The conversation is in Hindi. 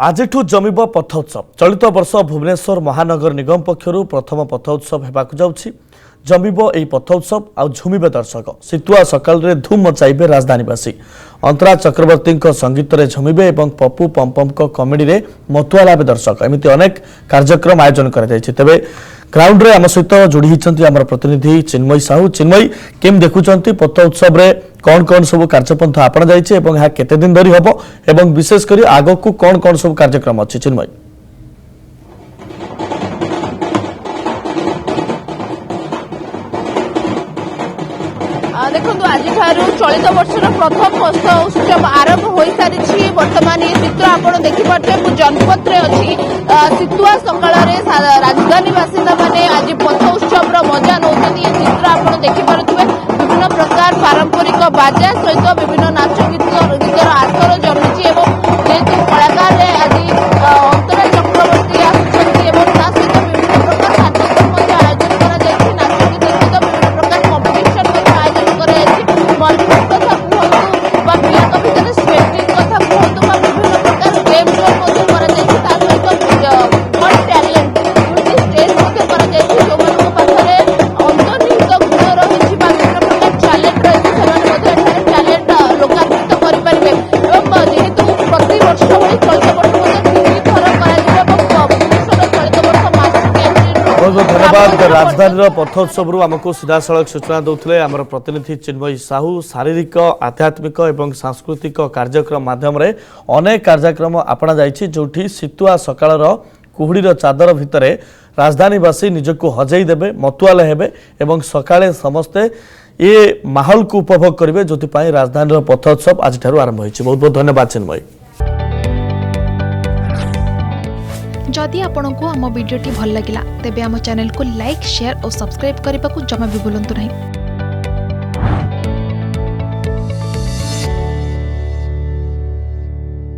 आजिठु जमिब पथोत्सव। चलित वर्ष भुवनेश्वर महानगर निगम पक्षरु प्रथम पथोत्सव हेबाकु जाउछि। जमिब एई पथोत्सव आ झुमिबे दर्शक। सितुआ सकाल रे धूम मचाइबे राजधानीवासी। अंतरा चक्रवर्ती संगीत रे झुमिबे एवं पप्पू पम्पम कमेडी रे मतुआ लाबे दर्शक। एमिति अनेक कार्यक्रम आयोजन करा जायछि। तबे ग्राउंड रे आम सहित जोड़ी हिचंती आमर प्रतिनिधि चिन्मयी साहू। चिन्मयी केम देखुचंती पथोत्सव रे कौन कौन सब कार्यपंथ आपण जाइछे एवं हा केते दिन धरि हबो एवं विशेष करी आगो को कौन सब कार्यक्रम अछि चिन्मयी? देखो आज चलित वर्षर प्रथम उत्सव आरंभ हो सारी। बर्तमान ये चित्र आप देखिपे जनपद में अच्छी सितुआ सकाल राजधानी बासिंदा मैंने आज पथ उत्सव मजा नौ। ये चित्र आप देखिपे विभिन्न प्रकार पारंपरिक बाजा सहित विभिन्न नाच गीतर आसर जमी जेहेतु कलाकार आज अंतरा चक्रवर्ती आसुच्चंती सहित विभिन्न प्रकार कार्यक्रम आयोजन कर नाच गीत सहित विभिन्न प्रकार कम्पिटिशन आयोजन कर मल्टीपल कथा कहतु पिला भितर स्केटिंग कथा कहतु विभिन्न प्रकार गेम शो कर सहित वन टैलेंट स्टेज जो पाखे अंतर्निहित गुण रही विभिन्न प्रकार टैलेंट रही टैलेंट लोकार्पित करेंगे। जेहेतु प्रति वर्ष भली चलित वर्ष तीन थर चलित वर्ष बहुत बहुत धन्यवाद। राजधानी पथोत्सव आमको सीधा सड़क सूचना दौले आमर प्रतिनिधि चिन्मयी साहू। शारीरिक आध्यात्मिक और सांस्कृतिक कार्यक्रम माध्यम अनेक कार्यक्रम आपणा जाइछि जोठी सितुआ सकाळर कुहुडीर चादर भितर राजधानीवासी निजको हजई देबे मतुआले हेबे एवं सकाळे समस्ते ये माहौल को उपभोग करेंगे जो राजधानी पथोत्सव आज आरंभ होइछि। बहुत बहुत धन्यवाद चिन्मयी। जदि आपंक आम भिडी भल लगा तेब आम चैनल को लाइक शेयर और सब्सक्राइब करने को जमा भी भूलु नहीं।